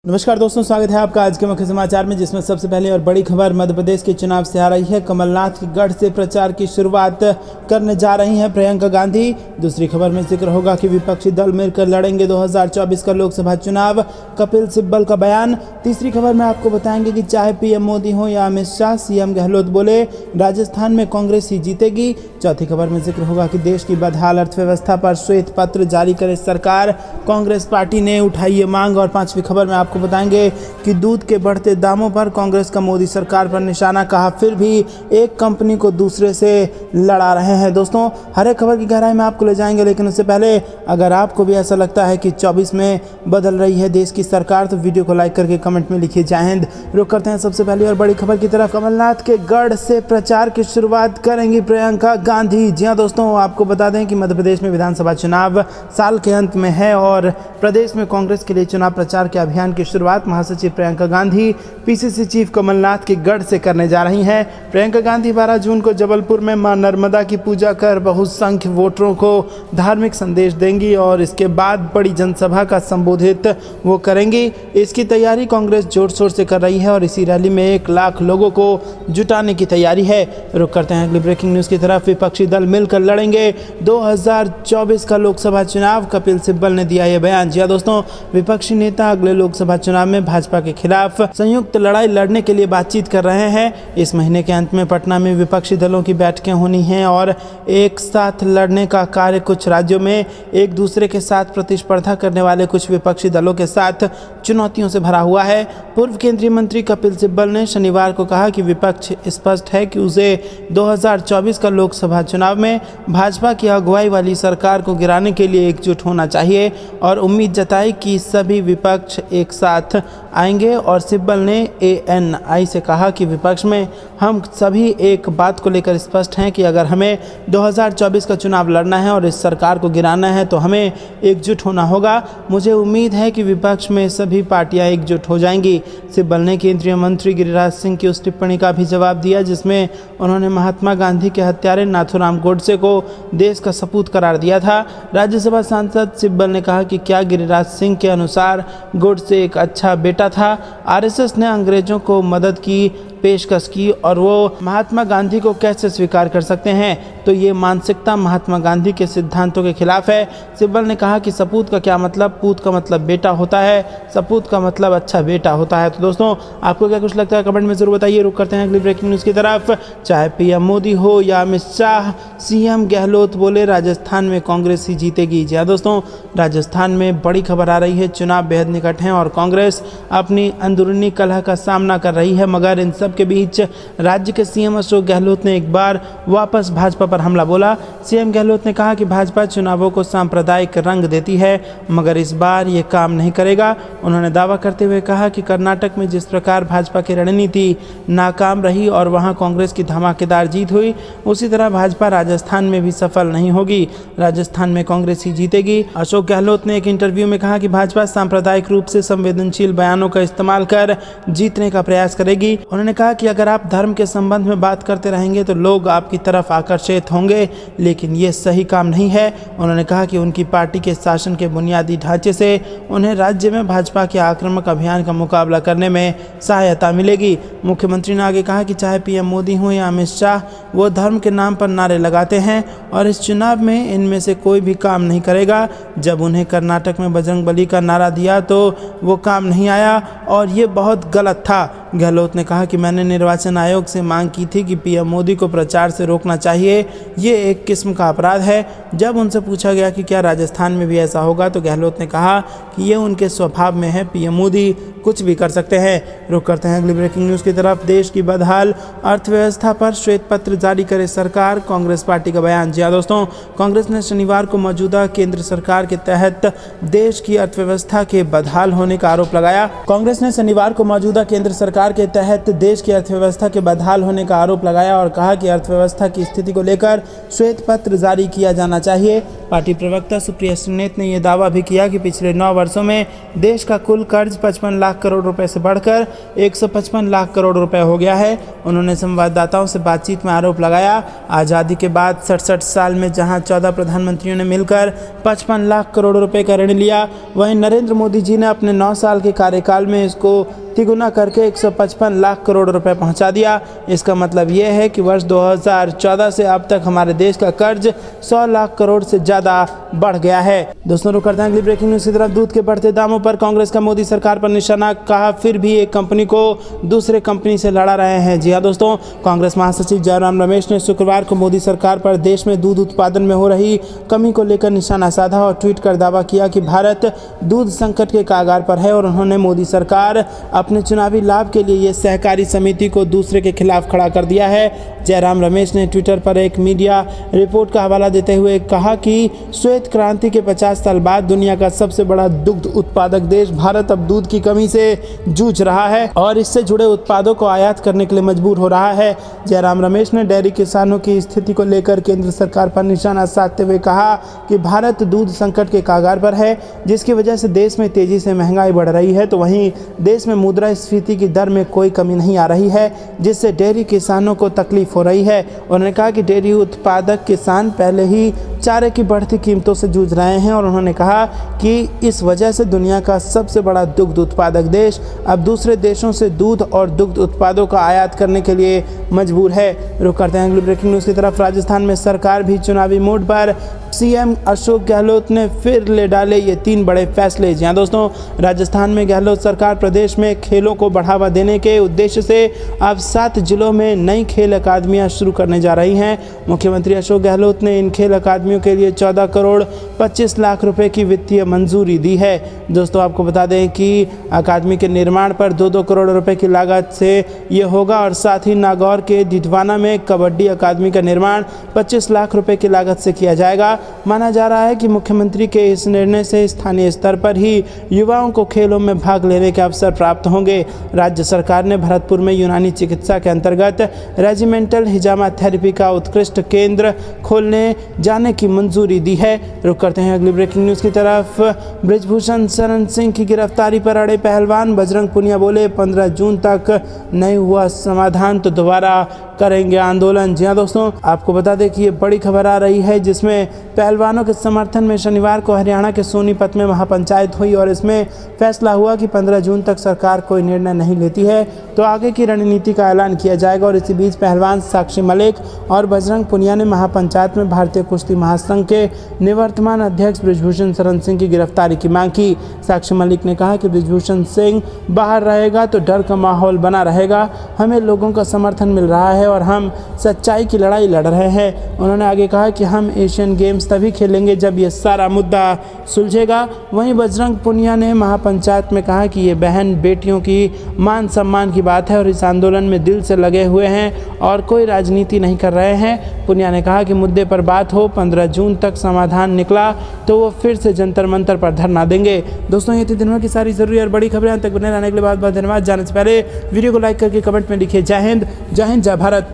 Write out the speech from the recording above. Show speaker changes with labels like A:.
A: नमस्कार दोस्तों, स्वागत है आपका आज के मुख्य समाचार में, जिसमें सबसे पहले और बड़ी खबर मध्य प्रदेश के चुनाव से आ रही है। कमलनाथ के गढ़ से प्रचार की शुरुआत करने जा रही हैं प्रियंका गांधी। दूसरी खबर में जिक्र होगा कि विपक्षी दल मिलकर लड़ेंगे 2024 का लोकसभा चुनाव, कपिल सिब्बल का बयान। तीसरी खबर में आपको बताएंगे कि चाहे पीएम मोदी हो या अमित शाह, सीएम गहलोत बोले राजस्थान में कांग्रेस ही जीतेगी। चौथी खबर में जिक्र होगा कि देश की बदहाल अर्थव्यवस्था पर श्वेत पत्र जारी करे सरकार, कांग्रेस पार्टी ने उठाई ये मांग। और पांचवी खबर में आपको बताएंगे कि दूध के बढ़ते दामों पर कांग्रेस का मोदी सरकार पर निशाना, कहा फिर भी एक कंपनी को दूसरे से लड़ा रहे हैं। दोस्तों, हर एक खबर की गहराई में आपको ले जाएंगे, लेकिन उससे पहले अगर आपको भी ऐसा लगता है कि 24 में बदल रही है देश की सरकार, तो वीडियो को लाइक करके कमेंट में लिखिए जय हिंद। रुक करते हैं सबसे पहली और बड़ी खबर की तरफ। कमलनाथ के गढ़ से प्रचार की शुरुआत करेंगी प्रियंका गांधी। जी हां दोस्तों, आपको बता दें कि मध्य प्रदेश में विधानसभा चुनाव साल के अंत में है और प्रदेश में कांग्रेस के लिए चुनाव प्रचार के अभियान की शुरुआत महासचिव प्रियंका गांधी पीसीसी चीफ कमलनाथ के गढ़ से करने जा रही हैं। प्रियंका गांधी 12 जून को जबलपुर में मां नर्मदा की पूजा कर बहुसंख्य वोटरों को धार्मिक संदेश देंगी और इसके बाद बड़ी जनसभा का संबोधित वो करेंगी। इसकी तैयारी कांग्रेस जोर शोर से कर रही है और इसी रैली में 1 लाख लोगों को जुटाने की तैयारी है। रुक करते हैं अगली ब्रेकिंग न्यूज की तरफ। विपक्षी दल मिलकर लड़ेंगे 2024 का लोकसभा चुनाव, कपिल सिब्बल ने दिया यह बयान। जी दोस्तों, विपक्षी नेता अगले लोकसभा चुनाव में भाजपा के खिलाफ संयुक्त लड़ाई लड़ने के लिए बातचीत कर रहे हैं। इस महीने के अंत में पटना में विपक्षी दलों की बैठकें होनी हैं और एक साथ लड़ने का कार्य कुछ राज्यों में एक दूसरे के साथ प्रतिस्पर्धा करने वाले कुछ विपक्षी दलों के साथ चुनौतियों से भरा हुआ है। पूर्व केंद्रीय मंत्री कपिल सिब्बल ने शनिवार को कहा कि विपक्ष स्पष्ट है कि उसे 2024 का लोकसभा चुनाव में भाजपा की अगुवाई वाली सरकार को गिराने के लिए एकजुट होना चाहिए और उम्मीद जताई कि सभी विपक्ष एक साथ आएंगे। और सिब्बल ने ANI से कहा कि विपक्ष में हम सभी एक बात को लेकर स्पष्ट हैं कि अगर हमें 2024 का चुनाव लड़ना है और इस सरकार को गिराना है तो हमें एकजुट होना होगा। मुझे उम्मीद है कि विपक्ष में सभी पार्टियां एकजुट हो जाएंगी। सिब्बल ने केंद्रीय मंत्री गिरिराज सिंह की उस टिप्पणी का भी जवाब दिया जिसमें उन्होंने महात्मा गांधी के हत्यारे नाथूराम गोडसे को देश का सपूत करार दिया था। राज्यसभा सांसद सिब्बल ने कहा कि क्या गिरिराज सिंह के अनुसार गोडसे एक अच्छा बेटा था? आरएसएस ने अंग्रेजों को मदद की पेशकश की और वो महात्मा गांधी को कैसे स्वीकार कर सकते हैं? तो ये मानसिकता महात्मा गांधी के सिद्धांतों के खिलाफ है। सिब्बल ने कहा कि सपूत का क्या मतलब? पूत का मतलब बेटा होता है, सपूत का मतलब अच्छा बेटा होता है। तो दोस्तों, आपको क्या कुछ लगता है कमेंट में जरूर बताइए। रुक करते हैं अगली ब्रेकिंग न्यूज़ की तरफ। चाहे पीएम मोदी हो या अमित शाह, सीएम गहलोत बोले राजस्थान में कांग्रेस ही जीतेगी। जी हाँ दोस्तों, राजस्थान में बड़ी खबर आ रही है। चुनाव बेहद निकट हैं और कांग्रेस अपनी अंदरूनी कलह का सामना कर रही है, मगर इन सब के बीच राज्य के सीएम अशोक गहलोत ने एक बार वापस भाजपा पर हमला बोला। सीएम गहलोत ने कहा कि भाजपा चुनावों को सांप्रदायिक रंग देती है, मगर इस बार ये काम नहीं करेगा। उन्होंने दावा करते हुए कहा कि कर्नाटक में जिस प्रकार भाजपा की रणनीति नाकाम रही और वहां कांग्रेस की धमाकेदार जीत हुई, उसी तरह भाजपा राजस्थान में भी सफल नहीं होगी। राजस्थान में कांग्रेस ही जीतेगी। अशोक गहलोत ने एक इंटरव्यू में कहा कि भाजपा सांप्रदायिक रूप से संवेदनशील बयानों का इस्तेमाल कर जीतने का प्रयास करेगी। उन्होंने कहा कि अगर आप धर्म के संबंध में बात करते रहेंगे तो लोग आपकी तरफ आकर्षित होंगे, लेकिन ये सही काम नहीं है। उन्होंने कहा कि उनकी पार्टी के शासन के बुनियादी ढांचे से उन्हें राज्य में भाजपा के आक्रामक अभियान का मुकाबला करने में सहायता मिलेगी। मुख्यमंत्री ने आगे कहा कि चाहे पीएम मोदी हो या अमित शाह, वो धर्म के नाम पर नारे लगाते हैं और इस चुनाव में इनमें से कोई भी काम नहीं करेगा। जब उन्हें कर्नाटक में बजरंगबली का नारा दिया तो वो काम नहीं आया और ये बहुत गलत था। गहलोत ने कहा कि मैंने निर्वाचन आयोग से मांग की थी कि पीएम मोदी को प्रचार से रोकना चाहिए, ये एक किस्म का अपराध है। जब उनसे पूछा गया कि क्या राजस्थान में भी ऐसा होगा, तो गहलोत ने कहा कि ये उनके स्वभाव में है, पीएम मोदी कुछ भी कर सकते हैं। रुक करते हैं अगली ब्रेकिंग न्यूज़ की तरफ। देश की बदहाल अर्थव्यवस्था पर श्वेत पत्र जारी करे सरकार, कांग्रेस पार्टी का बयान। जी दोस्तों, कांग्रेस ने शनिवार को मौजूदा केंद्र सरकार के तहत देश की अर्थव्यवस्था के बदहाल होने का आरोप लगाया। कांग्रेस ने शनिवार को मौजूदा केंद्र सरकार सरकार के तहत देश की अर्थव्यवस्था के बदहाल होने का आरोप लगाया और कहा कि अर्थव्यवस्था की स्थिति को लेकर श्वेत पत्र जारी किया जाना चाहिए। पार्टी प्रवक्ता सुप्रिया श्रीनेत ने यह दावा भी किया कि पिछले 9 वर्षों में देश का कुल कर्ज 55 लाख करोड़ रुपए से बढ़कर 155 लाख करोड़ रुपए हो गया है। उन्होंने संवाददाताओं से बातचीत में आरोप लगाया, आज़ादी के बाद 67 साल में जहां 14 प्रधानमंत्रियों ने मिलकर 55 लाख करोड़ रुपए का ऋण लिया, वहीं नरेंद्र मोदी जी ने अपने 9 साल के कार्यकाल में इसको तिगुना करके 155 लाख करोड़ रुपए पहुंचा दिया। इसका मतलब यह है कि वर्ष 2014 से अब तक हमारे देश का कर्ज 100 लाख करोड़ से ज़्यादा बढ़ गया है। दोस्तों रुक करते हैं अगली ब्रेकिंग न्यूज़ की तरफ। दूध के बढ़ते दामों पर कांग्रेस का मोदी सरकार पर निशाना, कहा फिर भी एक कंपनी को दूसरे कंपनी से लड़ा रहे हैं। जी हाँ दोस्तों, कांग्रेस महासचिव जयराम रमेश ने शुक्रवार को मोदी सरकार पर देश में दूध उत्पादन में हो रही कमी को लेकर निशाना साधा और ट्वीट कर दावा किया कि भारत दूध संकट के कगार पर है और उन्होंने मोदी सरकार अपने चुनावी लाभ के लिए ये सहकारी समिति को दूसरे के खिलाफ खड़ा कर दिया है। जयराम रमेश ने ट्विटर पर एक मीडिया रिपोर्ट का हवाला देते हुए कहा कि श्वेत क्रांति के 50 साल बाद दुनिया का सबसे बड़ा दुग्ध उत्पादक देश भारत अब दूध की कमी से जूझ रहा है और इससे जुड़े उत्पादों को आयात करने के लिए मजबूर हो रहा है। जयराम रमेश ने डेयरी किसानों की स्थिति को लेकर केंद्र सरकार पर निशाना साधते हुए कहा कि भारत दूध संकट के कगार पर है, जिसकी वजह से देश में तेजी से महंगाई बढ़ रही है, तो वहीं देश में मुद्रास्फीति की दर में कोई कमी नहीं आ रही है, जिससे डेयरी किसानों को तकलीफ हो रही है। उन्होंने कहा कि डेयरी उत्पादक किसान पहले ही चारे की बढ़ती कीमतों से जूझ रहे हैं और उन्होंने कहा कि इस वजह से दुनिया का सबसे बड़ा दुग्ध उत्पादक देश अब दूसरे देशों से दूध और दुग्ध उत्पादों का आयात करने के लिए मजबूर है। रुक करते हैं अगली ब्रेकिंग न्यूज़ की तरफ। राजस्थान में सरकार भी चुनावी मूड पर, सीएम अशोक गहलोत ने फिर ले डाले ये 3 बड़े फैसले। जी हाँ दोस्तों, राजस्थान में गहलोत सरकार प्रदेश में खेलों को बढ़ावा देने के उद्देश्य से अब 7 जिलों में नई खेल अकादमियां शुरू करने जा रही हैं। मुख्यमंत्री अशोक गहलोत ने इन खेल अकादमियों के लिए 14 करोड़ 25 लाख रुपए की वित्तीय मंजूरी दी है। दोस्तों आपको बता दें कि अकादमी के निर्माण पर 2-2 करोड़ रुपए की लागत से ये होगा और साथ ही नागौर के डिडवाना में कबड्डी अकादमी का निर्माण 25 लाख रुपए की लागत से किया जाएगा। माना जा रहा है कि मुख्यमंत्री के इस निर्णय से स्थानीय स्तर पर ही युवाओं को खेलों में भाग लेने के अवसर प्राप्त होंगे। राज्य सरकार ने भरतपुर में यूनानी चिकित्सा के अंतर्गत रेजिमेंटल हिजामा थेरेपी का उत्कृष्ट केंद्र खोलने जाने की मंजूरी दी है। रुक करते हैं अगली ब्रेकिंग न्यूज़ की तरफ। बृजभूषण शरण सिंह की गिरफ्तारी पर अड़े पहलवान बजरंग पुनिया बोले 15 जून तक नहीं हुआ समाधान तो दोबारा करेंगे आंदोलन। जी हाँ दोस्तों, आपको बता दें कि ये बड़ी खबर आ रही है जिसमें पहलवानों के समर्थन में शनिवार को हरियाणा के सोनीपत में महापंचायत हुई और इसमें फैसला हुआ कि 15 जून तक सरकार कोई निर्णय नहीं लेती है तो आगे की रणनीति का ऐलान किया जाएगा। और इसी बीच पहलवान साक्षी मलिक और बजरंग पुनिया ने महापंचायत में भारतीय कुश्ती महासंघ के निवर्तमान अध्यक्ष बृजभूषण शरण सिंह की गिरफ्तारी की मांग की। साक्षी मलिक ने कहा कि बृजभूषण सिंह बाहर रहेगा तो डर का माहौल बना रहेगा, हमें लोगों का समर्थन मिल रहा है और हम सच्चाई की लड़ाई लड़ रहे हैं। उन्होंने आगे कहा कि हम एशियन गेम्स तभी खेलेंगे जब ये सारा मुद्दा सुलझेगा। वहीं बजरंग पुनिया ने महापंचायत में कहा कि ये बहन बेटियों की मान सम्मान की बात है और इस आंदोलन में दिल से लगे हुए हैं और कोई राजनीति नहीं कर रहे हैं। पुनिया ने कहा कि मुद्दे पर बात हो, 15 जून तक समाधान निकला तो वो फिर से जंतर मंतर पर धरना देंगे। दोस्तों ये थी दिन भर की सारी जरूरी और बड़ी खबरें। अंत तक बने रहने के लिए बहुत बहुत धन्यवाद। जाने से पहले वीडियो को लाइक करके कमेंट में लिखिए जय हिंद, जय भारत।